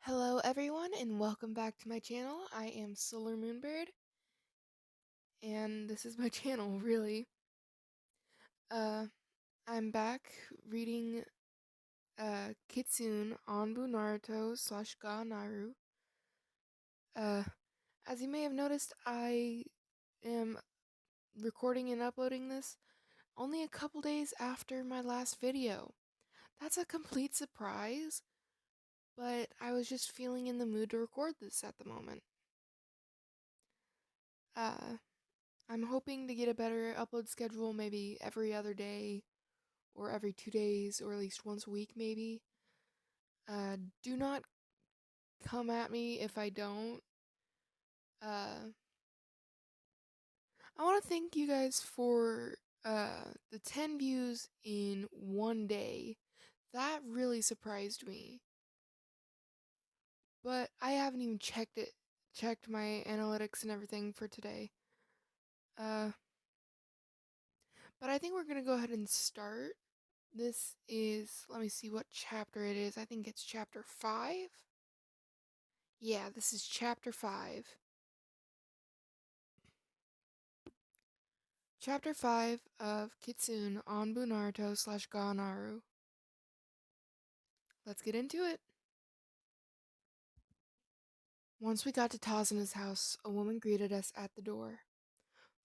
Hello everyone and welcome back to my channel. I am Solar Moonbird and this is my channel really. Uh I'm back reading Kitsune ANBU Naruto / Gaanaru. Uh as you may have noticed, I am recording and uploading this only a couple days after my last video. That's a complete surprise, but I was just feeling in the mood to record this at the moment. Uh I'm hoping to get a better upload schedule, maybe every other day or every 2 days or at least once a week maybe. Do not come at me if I don't. Uh, I want to thank you guys for the 10 views in one day. That really surprised me. But I haven't even checked my analytics and everything for today. Uh, but I think we're gonna go ahead and start. This is, let me see what chapter it is. I think it's chapter 5. Yeah, this is chapter 5. Chapter 5 of Kitsune ANBU Naruto / Gaanaru. Let's get into it. Once we got to Tazana's house, a woman greeted us at the door.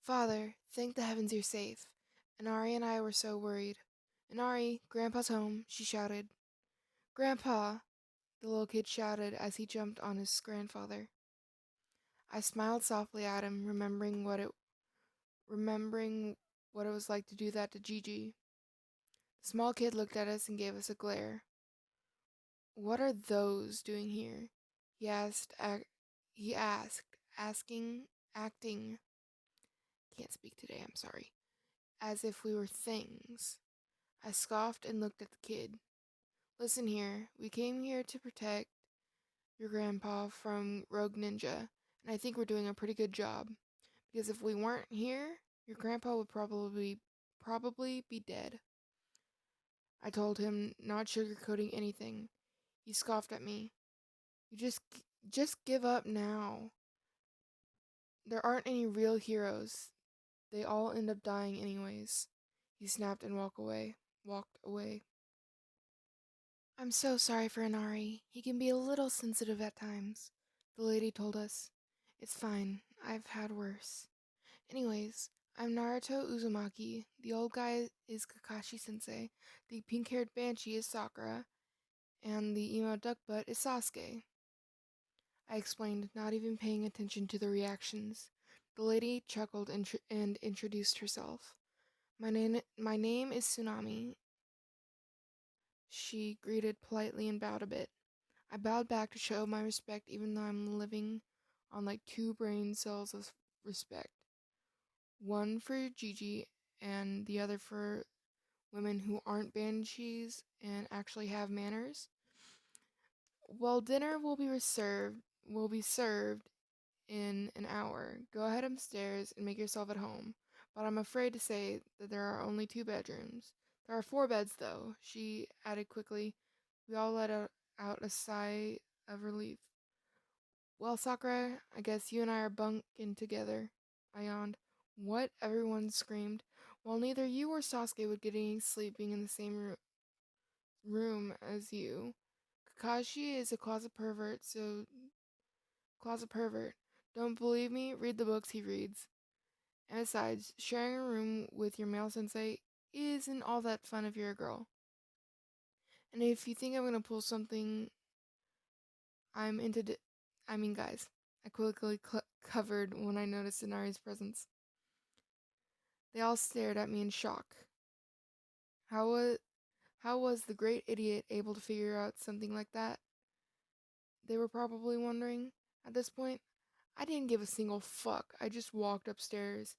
Father, thank the heavens you're safe. Inari and I were so worried. Inari, Grandpa's home, she shouted. Grandpa, the little kid shouted as he jumped on his grandfather. I smiled softly at him, remembering what it was like to do that to Gigi. The small kid looked at us and gave us a glare. What are those doing here? He asked, acting, can't speak today, I'm sorry, as if we were things. I scoffed and looked at the kid. Listen here, we came here to protect your grandpa from Rogue Ninja, and I think we're doing a pretty good job. Because if we weren't here, your grandpa would probably be dead. I told him, not sugarcoating anything. He scoffed at me. You just give up now. There aren't any real heroes. They all end up dying anyways. He snapped and walked away. I'm so sorry for Inari. He can be a little sensitive at times. The lady told us. It's fine. I've had worse. Anyways, I'm Naruto Uzumaki. The old guy is Kakashi-sensei. The pink-haired banshee is Sakura. And the emo duckbutt is Sasuke. I explained, not even paying attention to the reactions. The lady chuckled and introduced herself. My name is Tsunami. She greeted politely and bowed a bit. I bowed back to show my respect even though I'm living on like 2 brain cells of respect. One for Gigi and the other for women who aren't banshees and actually have manners. Well, dinner will be served in an hour. Go ahead upstairs and make yourself at home. But I'm afraid to say that there are only 2 bedrooms. There are 4 beds, though, she added quickly. We all out a sigh of relief. Well, Sakura, I guess you and I are bunking together, I yawned. What? Everyone screamed. Well, neither you or Sasuke would get any sleep being in the same room as you. Kakashi is a closet pervert. Don't believe me? Read the books he reads. And besides, sharing a room with your male sensei isn't all that fun if you're a girl. And if you think I'm gonna pull something, I'm into. I mean, guys, I quickly covered when I noticed Inari's presence. They all stared at me in shock. How was how was the great idiot able to figure out something like that? They were probably wondering. At this point, I didn't give a single fuck. I just walked upstairs.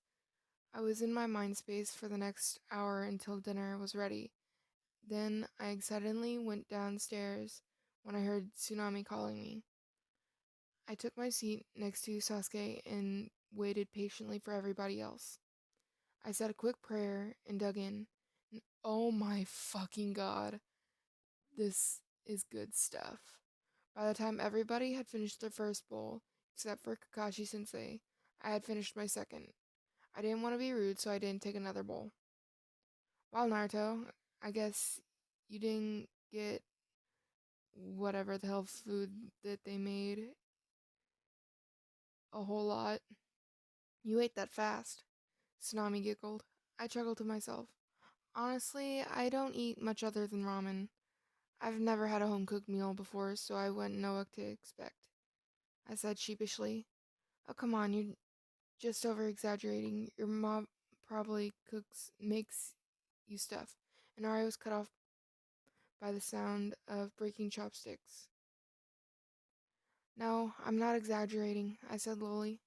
I was in my mind space for the next hour until dinner was ready. Then I excitedly went downstairs when I heard Tsunami calling me. I took my seat next to Sasuke and waited patiently for everybody else. I said a quick prayer and dug in. And oh my fucking god, this is good stuff. By the time everybody had finished their first bowl, except for Kakashi Sensei, I had finished my second. I didn't want to be rude, so I didn't take another bowl. Well, Naruto, I guess you didn't get whatever the hell food that they made a whole lot. You ate that fast. Tsunami giggled. I chuckled to myself. Honestly, I don't eat much other than ramen. I've never had a home-cooked meal before, so I wouldn't know what to expect. I said sheepishly. Oh, come on, you're just over-exaggerating. Your mom probably makes you stuff. And Ari was cut off by the sound of breaking chopsticks. No, I'm not exaggerating, I said lowly.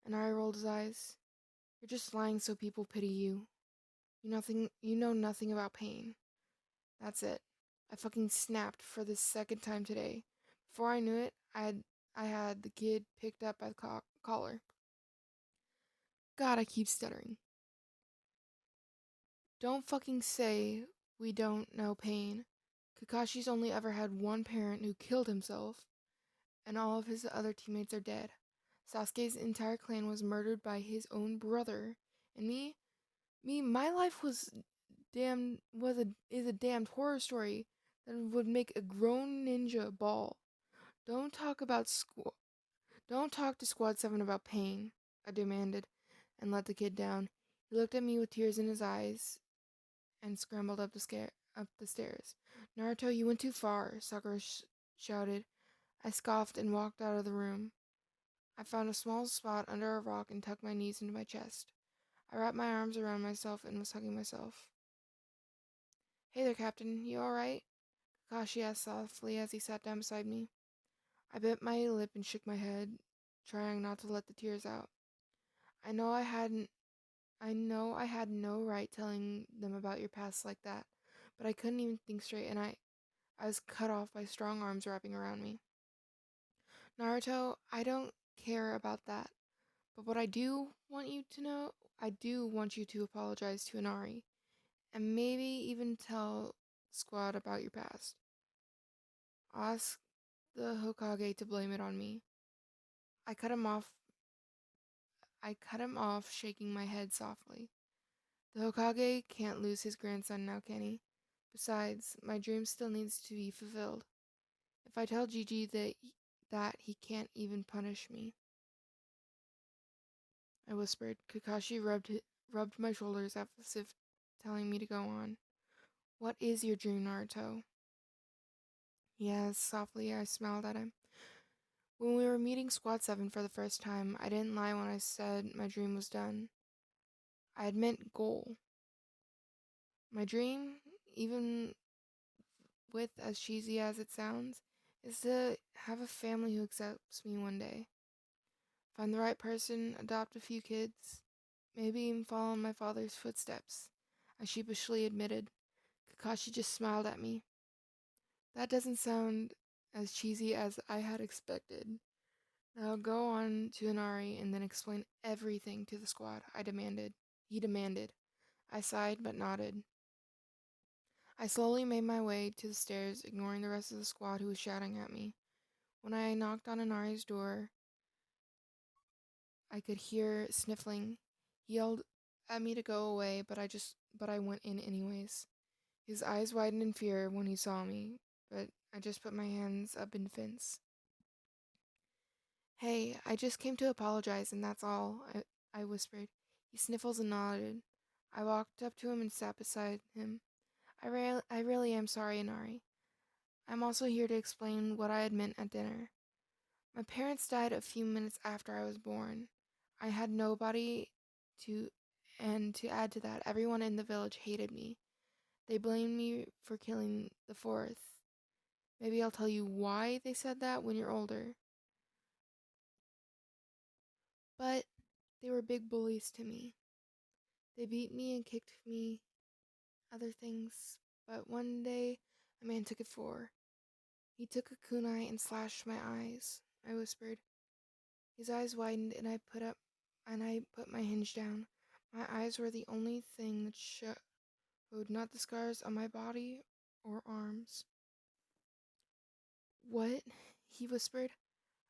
And Ari rolled his eyes. You're just lying so people pity you. You know nothing about pain. That's it. I fucking snapped for the second time today. Before I knew it, I had the kid picked up by the collar. God, I keep stuttering. Don't fucking say we don't know pain. Kakashi's only ever had one parent who killed himself, and all of his other teammates are dead. Sasuke's entire clan was murdered by his own brother, and my life is a damned horror story that would make a grown ninja bawl. Don't talk to Squad 7 about pain, I demanded, and let the kid down. He looked at me with tears in his eyes and scrambled up the stairs. Naruto, you went too far, Sakura shouted. I scoffed and walked out of the room. I found a small spot under a rock and tucked my knees into my chest. I wrapped my arms around myself and was hugging myself. Hey there, Captain. You alright? Kakashi asked softly as he sat down beside me. I bit my lip and shook my head, trying not to let the tears out. I know I had no right telling them about your past like that, but I couldn't even think straight, and I was cut off by strong arms wrapping around me. Naruto, I don't care about that, but what I do want you to know, I do want you to apologize to Inari, and maybe even tell Squad about your past. Ask the Hokage to blame it on me. I cut him off, shaking my head softly. The Hokage can't lose his grandson now, can he? Besides, my dream still needs to be fulfilled. If I tell Gigi that he can't even punish me. I whispered. Kakashi rubbed my shoulders as if telling me to go on. What is your dream, Naruto? Yes, softly I smiled at him. When we were meeting Squad 7 for the first time, I didn't lie when I said my dream was done. I had meant goal. My dream, even with as cheesy as it sounds, is to have a family who accepts me one day. Find the right person, adopt a few kids, maybe even follow in my father's footsteps, I sheepishly admitted. Kakashi just smiled at me. That doesn't sound as cheesy as I had expected. Now go on to Inari and then explain everything to the squad, He demanded. I sighed but nodded. I slowly made my way to the stairs, ignoring the rest of the squad who was shouting at me. When I knocked on Inari's door, I could hear sniffling. He yelled at me to go away, but I went in anyways. His eyes widened in fear when he saw me, but I just put my hands up in defense. Hey, I just came to apologize, and that's all, I whispered. He sniffles and nodded. I walked up to him and sat beside him. I really am sorry, Inari. I'm also here to explain what I had meant at dinner. My parents died a few minutes after I was born. I had nobody and to add to that, everyone in the village hated me. They blamed me for killing the fourth. Maybe I'll tell you why they said that when you're older. But they were big bullies to me. They beat me and kicked me, other things. But one day, a man took it for. He took a kunai and slashed my eyes, I whispered. His eyes widened and I put my hinge down. My eyes were the only thing that showed, not the scars on my body or arms. What? He whispered.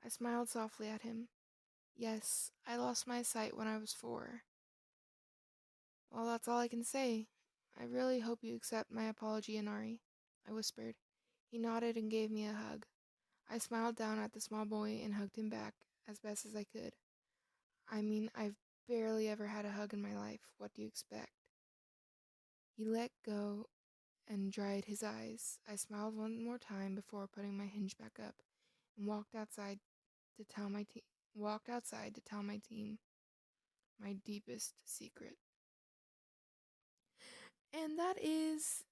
I smiled softly at him. Yes, I lost my sight when I was 4. Well, that's all I can say. I really hope you accept my apology, Inari, I whispered. He nodded and gave me a hug. I smiled down at the small boy and hugged him back as best as I could. I mean, I've barely ever had a hug in my life. What do you expect? He let go and dried his eyes. I smiled one more time before putting my hinge back up and walked outside to tell my team my deepest secret. And that is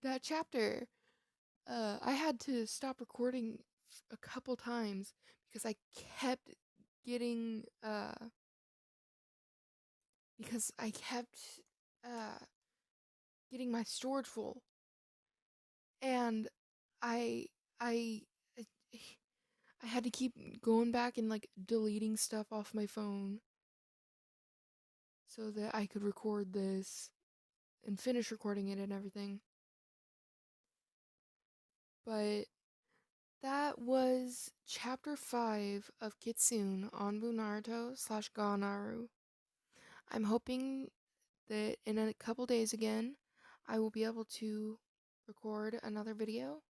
that chapter. I had to stop recording a couple times because I kept getting because I kept uh getting my storage full, and I I I had to keep going back and like deleting stuff off my phone so that I could record this and finish recording it and everything. But that was chapter 5 of Kitsune ANBU Naruto / Gaanaru. I'm hoping that in a couple days again, I will be able to record another video.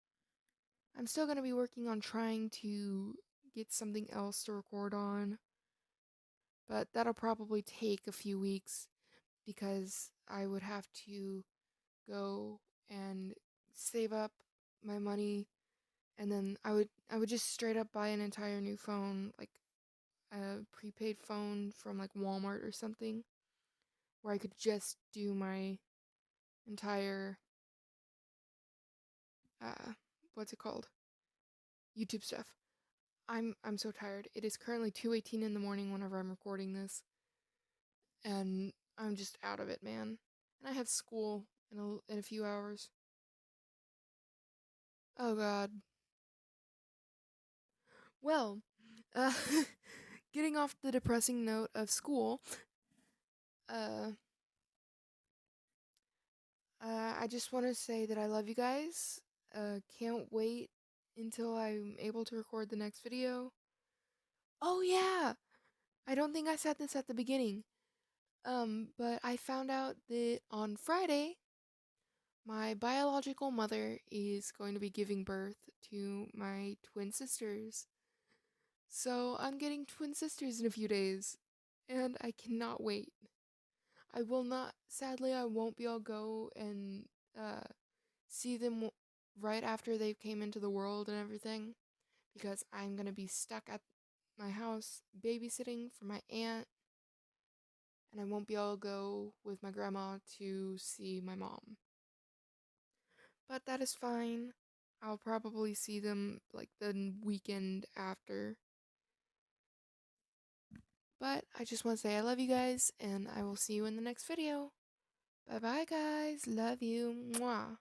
I'm still going to be working on trying to get something else to record on, but that'll probably take a few weeks because I would have to go and save up my money, and then I would just straight up buy an entire new phone, like a prepaid phone from like Walmart or something, where I could just do my entire what's it called? YouTube stuff. I'm so tired. It is currently 2:18 in the morning whenever I'm recording this, and I'm just out of it, man. And I have school in a few hours. Oh god. Well, uh getting off the depressing note of school, uh I just want to say that I love you guys. Can't wait until I'm able to record the next video. Oh yeah, I don't think I said this at the beginning. But I found out that on Friday, my biological mother is going to be giving birth to my twin sisters. So I'm getting twin sisters in a few days, and I cannot wait. Sadly, I won't be able to go and uh, see them right after they came into the world and everything, because I'm going to be stuck at my house babysitting for my aunt, and I won't be able to go with my grandma to see my mom. But that is fine. I'll probably see them like the weekend after. But I just want to say I love you guys, and I will see you in the next video. Bye bye, guys. Love you. Mwah.